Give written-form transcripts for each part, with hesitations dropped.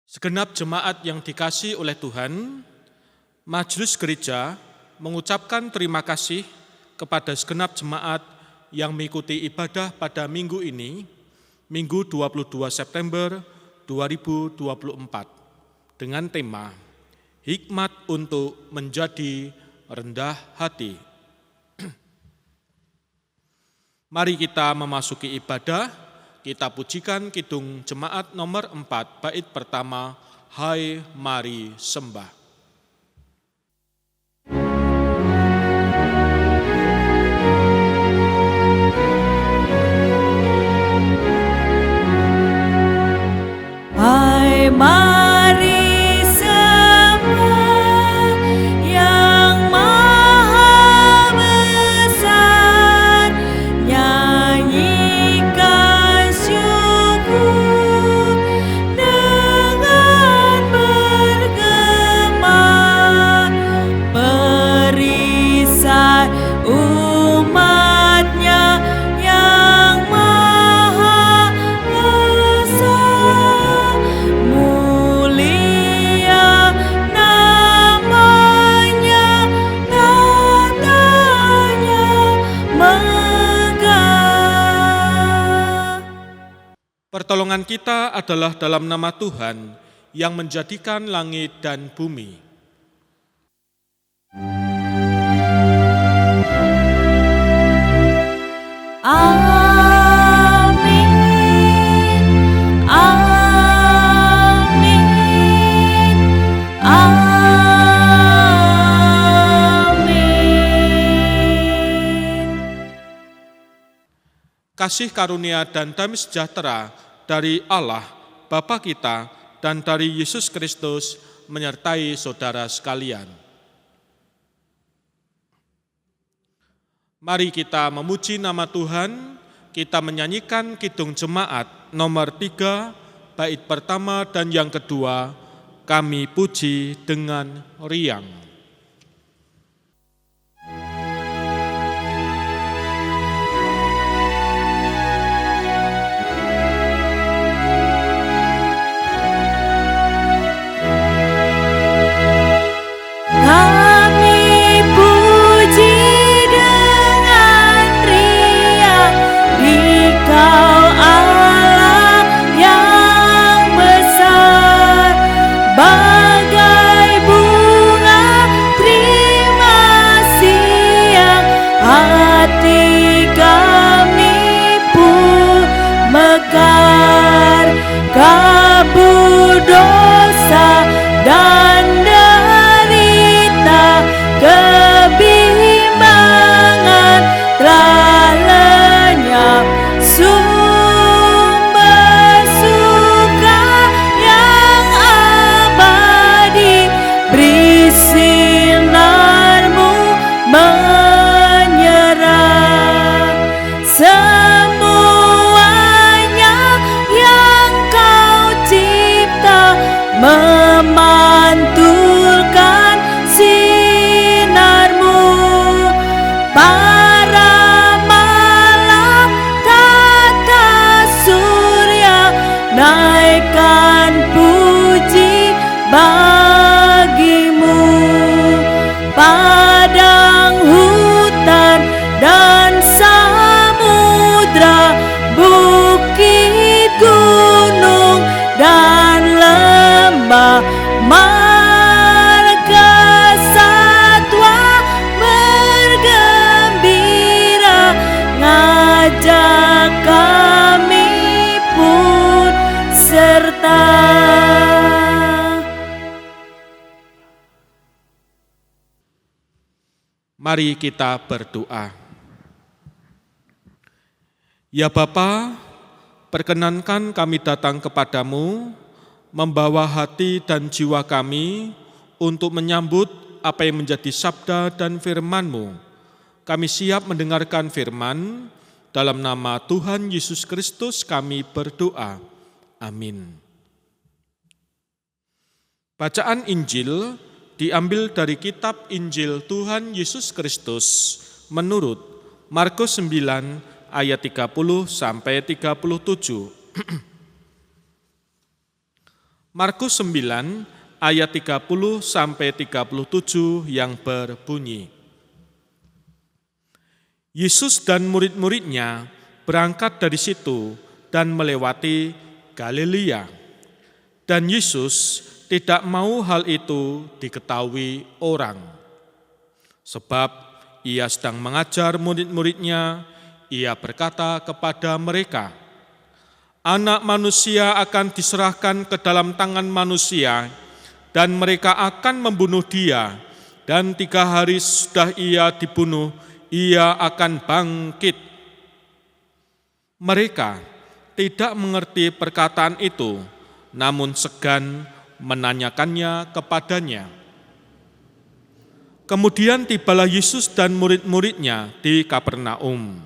Segenap jemaat yang dikasihi oleh Tuhan, Majelis Gereja mengucapkan terima kasih kepada segenap jemaat yang mengikuti ibadah pada minggu ini, Minggu 22 September 2024, dengan tema Hikmat untuk Menjadi Rendah Hati. Mari kita memasuki ibadah. Kita pujikan kidung jemaat nomor 4, bait pertama, Hai Mari Sembah. Hai mari sembah yang maha besar, nyanyikan syukur dengan bergema, perisai umatnya yang maha esa, mulia namanya, katanya megah. Pertolongan kita adalah dalam nama Tuhan yang menjadikan langit dan bumi. Amin, amin, amin. Kasih karunia dan damai sejahtera dari Allah, Bapa kita, dan dari Yesus Kristus menyertai saudara sekalian. Mari kita memuji nama Tuhan, kita menyanyikan kidung jemaat nomor 3, bait pertama dan yang kedua, kami puji dengan riang. Kami puji dengan riang Dikau Allah yang besar, bagai bunga terima siang, hati kami pun mekar, kabur dosa dan derita, kebimbangan telah lenyap, sumber suka yang abadi, beri sinar-Mu menyerah. Semuanya yang Kau cipta memantulkan sinar-Mu, para malaikat surya naikkan puji bagi-Mu, padang hutan dan samudra, bukit gunung dan lembah, marga satwa bergembira, ngajak kami pun serta. Mari kita berdoa. Ya Bapa, perkenankan kami datang kepadamu, membawa hati dan jiwa kami untuk menyambut apa yang menjadi sabda dan firman-Mu. Kami siap mendengarkan firman, dalam nama Tuhan Yesus Kristus kami berdoa. Amin. Bacaan Injil diambil dari kitab Injil Tuhan Yesus Kristus menurut Markus 9 ayat 30 sampai 37. Markus 9 ayat 30 sampai 37 yang berbunyi, Yesus dan murid-muridnya berangkat dari situ dan melewati Galilea. Dan Yesus tidak mau hal itu diketahui orang. Sebab ia sedang mengajar murid-muridnya, ia berkata kepada mereka, Anak manusia akan diserahkan ke dalam tangan manusia, dan mereka akan membunuh dia, dan 3 hari sudah ia dibunuh, ia akan bangkit. Mereka tidak mengerti perkataan itu, namun segan menanyakannya kepadanya. Kemudian tibalah Yesus dan murid-muridnya di Kapernaum.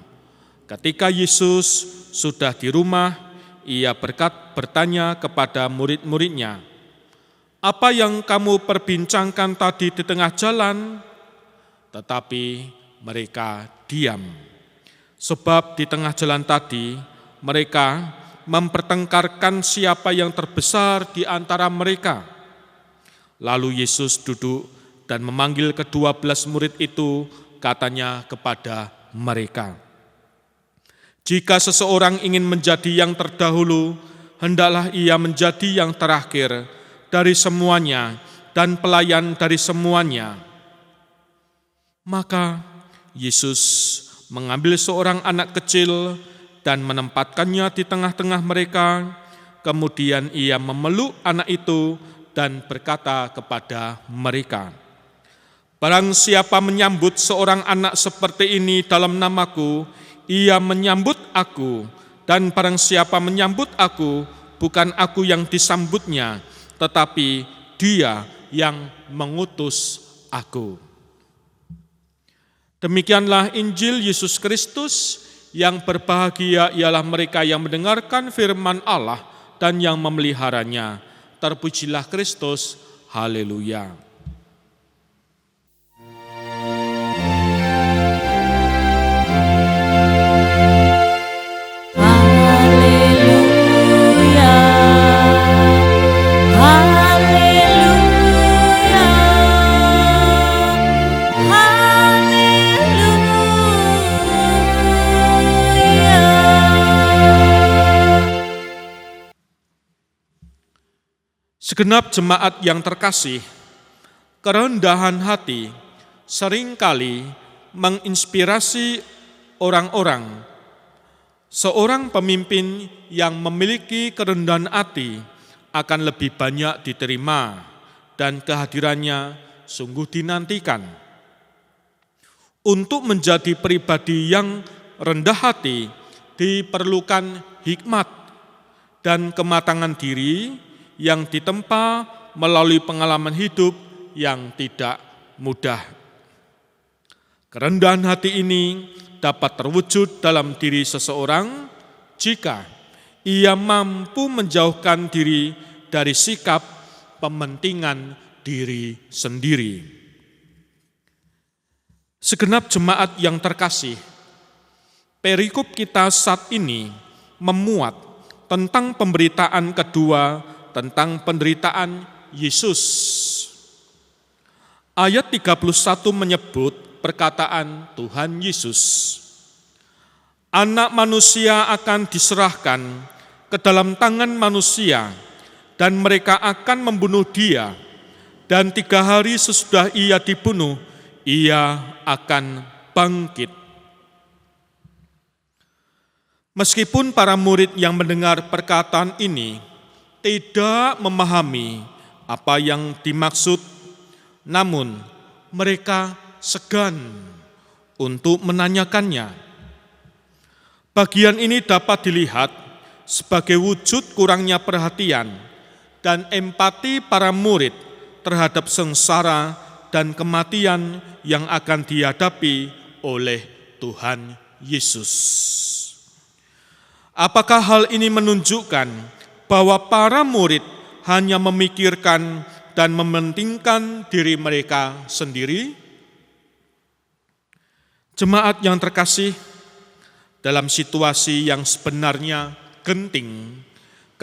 Ketika Yesus sudah di rumah, ia bertanya kepada murid-muridnya, apa yang kamu perbincangkan tadi di tengah jalan? Tetapi mereka diam. Sebab di tengah jalan tadi, mereka mempertengkarkan siapa yang terbesar di antara mereka. Lalu Yesus duduk dan memanggil ke-12 murid itu, katanya kepada mereka, jika seseorang ingin menjadi yang terdahulu, hendaklah ia menjadi yang terakhir dari semuanya dan pelayan dari semuanya. Maka Yesus mengambil seorang anak kecil dan menempatkannya di tengah-tengah mereka. Kemudian ia memeluk anak itu dan berkata kepada mereka, barang siapa menyambut seorang anak seperti ini dalam namaku, ia menyambut aku, dan barang siapa menyambut aku, bukan aku yang disambutnya, tetapi dia yang mengutus aku. Demikianlah Injil Yesus Kristus. Yang berbahagia ialah mereka yang mendengarkan firman Allah dan yang memeliharanya. Terpujilah Kristus, haleluya. Segenap jemaat yang terkasih, kerendahan hati seringkali menginspirasi orang-orang. Seorang pemimpin yang memiliki kerendahan hati akan lebih banyak diterima dan kehadirannya sungguh dinantikan. Untuk menjadi pribadi yang rendah hati diperlukan hikmat dan kematangan diri yang ditempa melalui pengalaman hidup yang tidak mudah. Kerendahan hati ini dapat terwujud dalam diri seseorang jika ia mampu menjauhkan diri dari sikap pementingan diri sendiri. Segenap jemaat yang terkasih, perikop kita saat ini memuat tentang pemberitaan kedua tentang penderitaan Yesus. Ayat 31 menyebut perkataan Tuhan Yesus. Anak manusia akan diserahkan ke dalam tangan manusia, dan mereka akan membunuh dia, dan 3 hari sesudah ia dibunuh, ia akan bangkit. Meskipun para murid yang mendengar perkataan ini tidak memahami apa yang dimaksud, namun mereka segan untuk menanyakannya. Bagian ini dapat dilihat sebagai wujud kurangnya perhatian dan empati para murid terhadap sengsara dan kematian yang akan dihadapi oleh Tuhan Yesus. Apakah hal ini menunjukkan bahwa para murid hanya memikirkan dan mementingkan diri mereka sendiri? Jemaat yang terkasih, dalam situasi yang sebenarnya genting,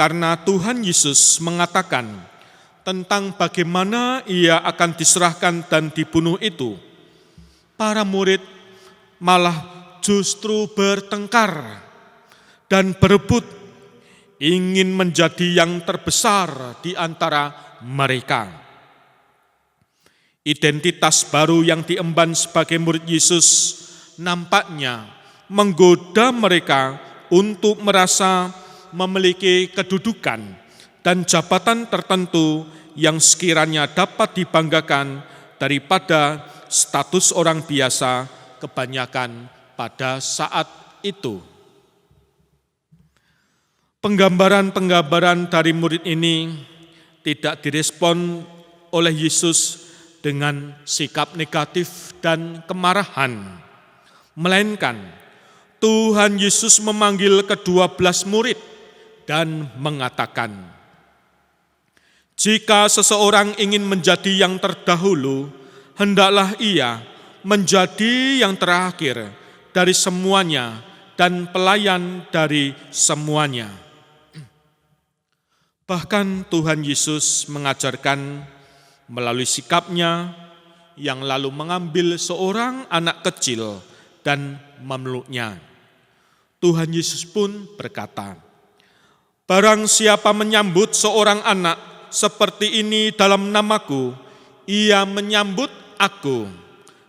karena Tuhan Yesus mengatakan tentang bagaimana ia akan diserahkan dan dibunuh itu, para murid malah justru bertengkar dan berebut ingin menjadi yang terbesar di antara mereka. Identitas baru yang diemban sebagai murid Yesus nampaknya menggoda mereka untuk merasa memiliki kedudukan dan jabatan tertentu yang sekiranya dapat dibanggakan daripada status orang biasa kebanyakan pada saat itu. Penggambaran-penggambaran dari murid ini tidak direspon oleh Yesus dengan sikap negatif dan kemarahan, melainkan Tuhan Yesus memanggil ke-12 murid dan mengatakan, "Jika seseorang ingin menjadi yang terdahulu, hendaklah ia menjadi yang terakhir dari semuanya dan pelayan dari semuanya." Bahkan Tuhan Yesus mengajarkan melalui sikapnya yang lalu mengambil seorang anak kecil dan memeluknya. Tuhan Yesus pun berkata, "Barang siapa menyambut seorang anak seperti ini dalam namaku, ia menyambut aku.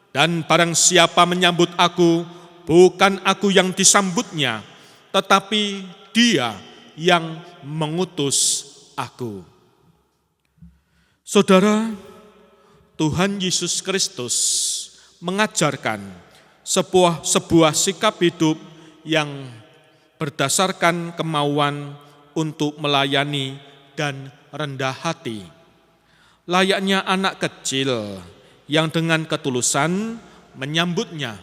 Dan barang siapa menyambut aku, bukan aku yang disambutnya, tetapi dia yang mengutus aku." Saudara, Tuhan Yesus Kristus mengajarkan sebuah sikap hidup yang berdasarkan kemauan untuk melayani dan rendah hati. Layaknya anak kecil yang dengan ketulusan menyambutnya.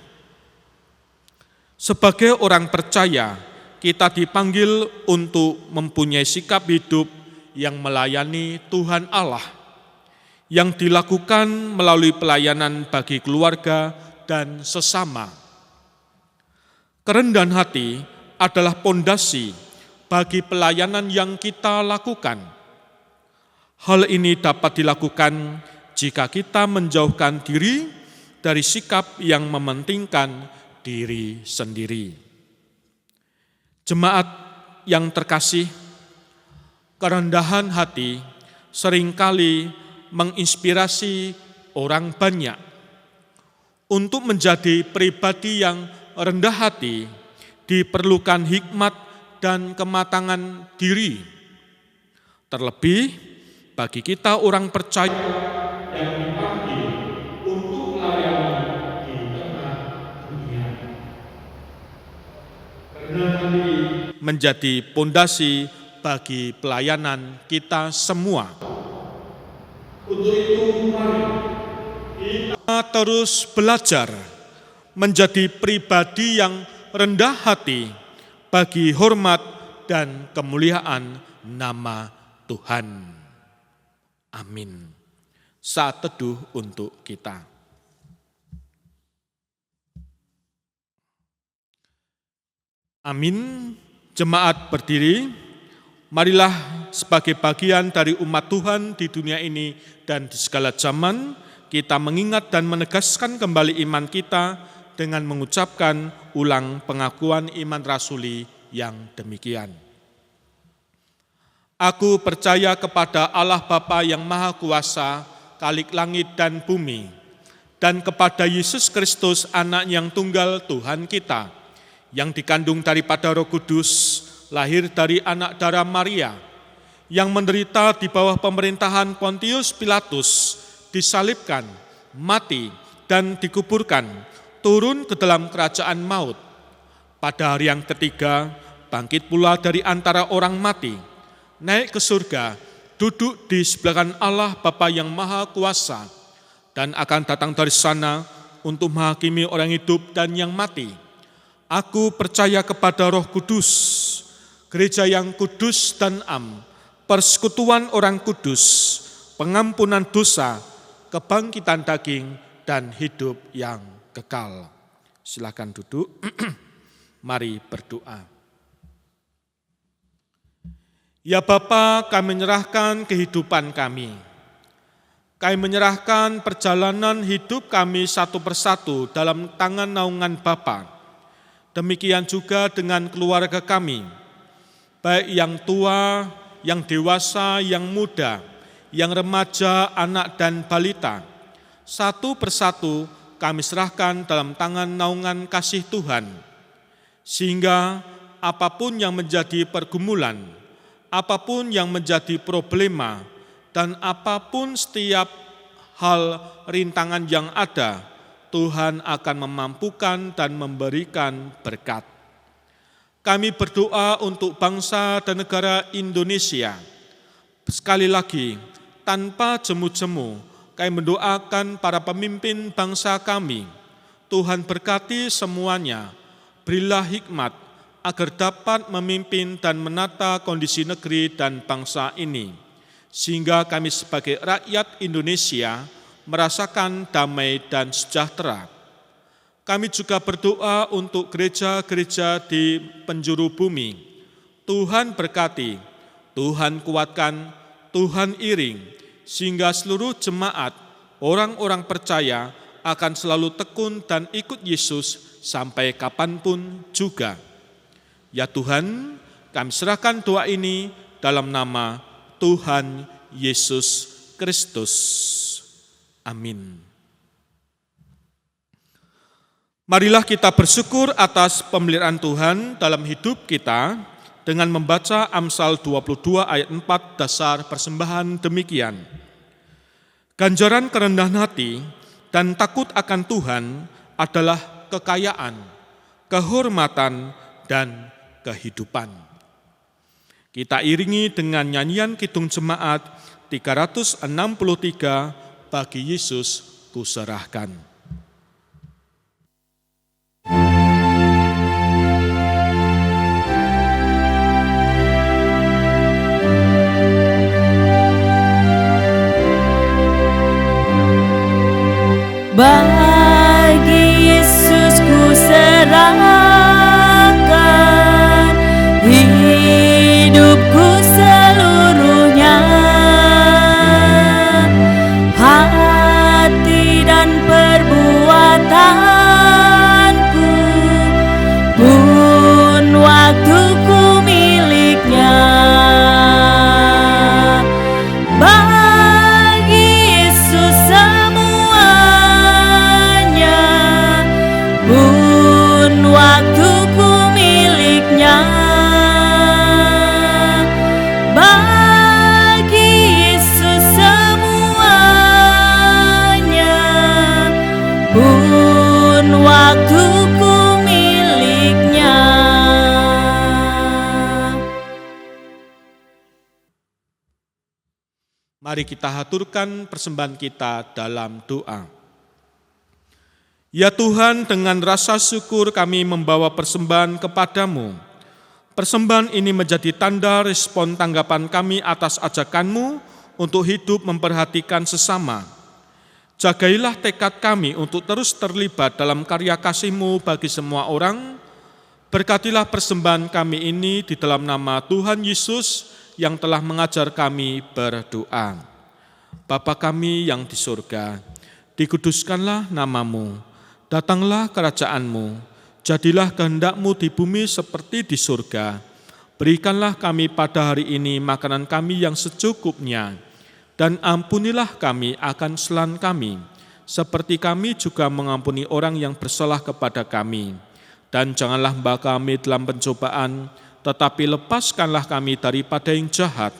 Sebagai orang percaya, kita dipanggil untuk mempunyai sikap hidup yang melayani Tuhan Allah, yang dilakukan melalui pelayanan bagi keluarga dan sesama. Kerendahan hati adalah pondasi bagi pelayanan yang kita lakukan. Hal ini dapat dilakukan jika kita menjauhkan diri dari sikap yang mementingkan diri sendiri. Jemaat yang terkasih, kerendahan hati seringkali menginspirasi orang banyak. Untuk menjadi pribadi yang rendah hati, diperlukan hikmat dan kematangan diri. Terlebih bagi kita orang percaya yang dipanggil untuk melayani di tengah dunia. Kerendahan hati menjadi pondasi bagi pelayanan kita semua. Untuk itu mari kita terus belajar menjadi pribadi yang rendah hati bagi hormat dan kemuliaan nama Tuhan. Amin. Saat teduh untuk kita. Amin. Jemaat berdiri. Marilah sebagai bagian dari umat Tuhan di dunia ini dan di segala zaman, kita mengingat dan menegaskan kembali iman kita dengan mengucapkan ulang pengakuan iman rasuli yang demikian. Aku percaya kepada Allah Bapa yang Maha Kuasa, Khalik langit dan bumi, dan kepada Yesus Kristus, Anak yang tunggal Tuhan kita, yang dikandung daripada Roh Kudus, lahir dari anak darah Maria, yang menderita di bawah pemerintahan Pontius Pilatus, disalibkan, mati, dan dikuburkan, turun ke dalam kerajaan maut. Pada hari yang ketiga, bangkit pula dari antara orang mati, naik ke surga, duduk di sebelah kanan Allah Bapa yang Maha Kuasa, dan akan datang dari sana untuk menghakimi orang hidup dan yang mati. Aku percaya kepada Roh Kudus, gereja yang kudus dan am, persekutuan orang kudus, pengampunan dosa, kebangkitan daging, dan hidup yang kekal. Silakan duduk. Mari berdoa. Ya Bapa, kami menyerahkan kehidupan kami. Kami menyerahkan perjalanan hidup kami satu persatu dalam tangan naungan Bapa. Demikian juga dengan keluarga kami, baik yang tua, yang dewasa, yang muda, yang remaja, anak dan balita. Satu persatu kami serahkan dalam tangan naungan kasih Tuhan, sehingga apapun yang menjadi pergumulan, apapun yang menjadi problema, dan apapun setiap hal rintangan yang ada, Tuhan akan memampukan dan memberikan berkat. Kami berdoa untuk bangsa dan negara Indonesia. Sekali lagi, tanpa jemu-jemu, kami mendoakan para pemimpin bangsa kami. Tuhan berkati semuanya, berilah hikmat agar dapat memimpin dan menata kondisi negeri dan bangsa ini, sehingga kami sebagai rakyat Indonesia merasakan damai dan sejahtera. Kami juga berdoa untuk gereja-gereja di penjuru bumi. Tuhan berkati, Tuhan kuatkan, Tuhan iring, sehingga seluruh jemaat, orang-orang percaya akan selalu tekun dan ikut Yesus sampai kapanpun juga. Ya Tuhan, kami serahkan doa ini dalam nama Tuhan Yesus Kristus. Amin. Marilah kita bersyukur atas pemeliharaan Tuhan dalam hidup kita dengan membaca Amsal 22 ayat 4 dasar persembahan demikian. Ganjaran kerendahan hati dan takut akan Tuhan adalah kekayaan, kehormatan, dan kehidupan. Kita iringi dengan nyanyian Kidung Jemaat 363, Bagi Yesus kuserahkan. Bagi Yesus kuserahkan hidupku seluruhnya, hati dan perbuatanku pun waktuku miliknya. Bagi Yesus semuanya pun waktuku miliknya. Bagi Yesus semuanya pun waktuku miliknya. Mari kita haturkan persembahan kita dalam doa. Ya Tuhan, dengan rasa syukur kami membawa persembahan kepadamu. Persembahan ini menjadi tanda respon tanggapan kami atas ajakan-Mu untuk hidup memperhatikan sesama. Jagailah tekad kami untuk terus terlibat dalam karya kasih-Mu bagi semua orang. Berkatilah persembahan kami ini di dalam nama Tuhan Yesus yang telah mengajar kami berdoa. Bapa kami yang di surga, dikuduskanlah nama-Mu, datanglah kerajaan-Mu, jadilah kehendak-Mu di bumi seperti di surga. Berikanlah kami pada hari ini makanan kami yang secukupnya, dan ampunilah kami akan kesalahan kami, seperti kami juga mengampuni orang yang bersalah kepada kami. Dan janganlah membawa kami dalam pencobaan, tetapi lepaskanlah kami daripada yang jahat,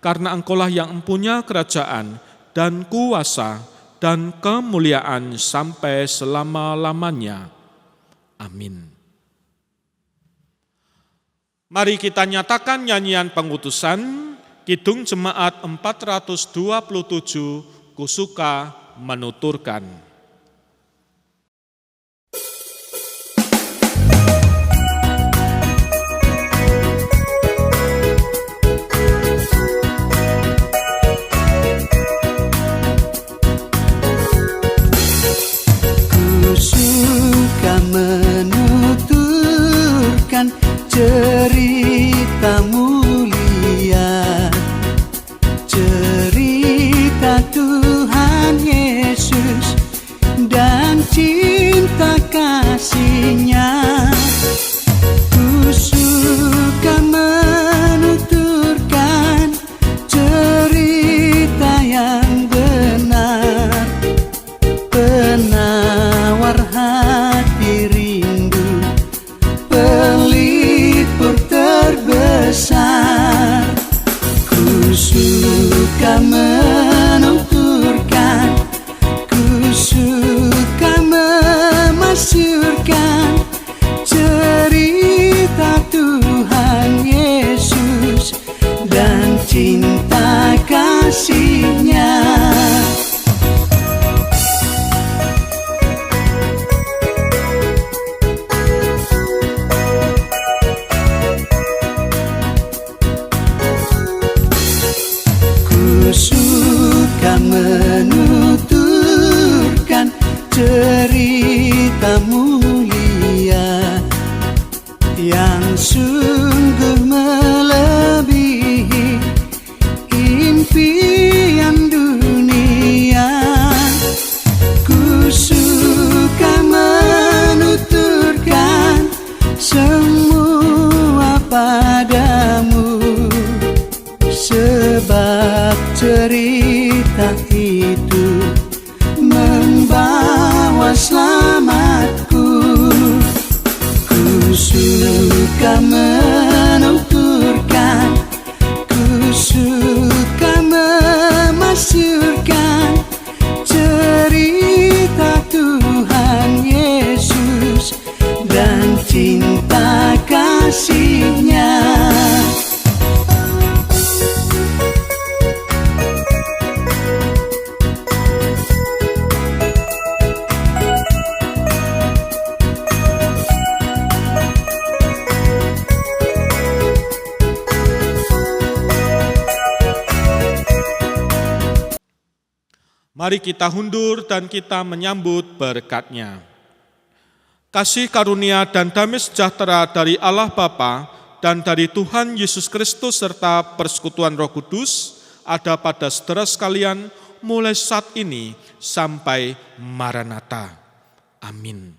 karena Engkaulah yang mempunyai kerajaan dan kuasa dan kemuliaan sampai selama-lamanya. Amin. Mari kita nyatakan nyanyian pengutusan Kidung Jemaat 427, Kusuka menuturkan. Menuturkan cerita mulia cinta kasih-Nya. Ku suka menuturkan cerita mulia yang sungguh melebihi impian dunia. Ku suka menuturkan semua padamu, sebab cerita itu membawa selamatku. Ku suka menuturkan, ku suka memasyurkan cerita Tuhan Yesus dan cinta kasih-Nya. Mari kita hundur dan kita menyambut berkat-Nya. Kasih karunia dan damai sejahtera dari Allah Bapa dan dari Tuhan Yesus Kristus serta persekutuan Roh Kudus ada pada saudara sekalian mulai saat ini sampai Maranatha. Amin.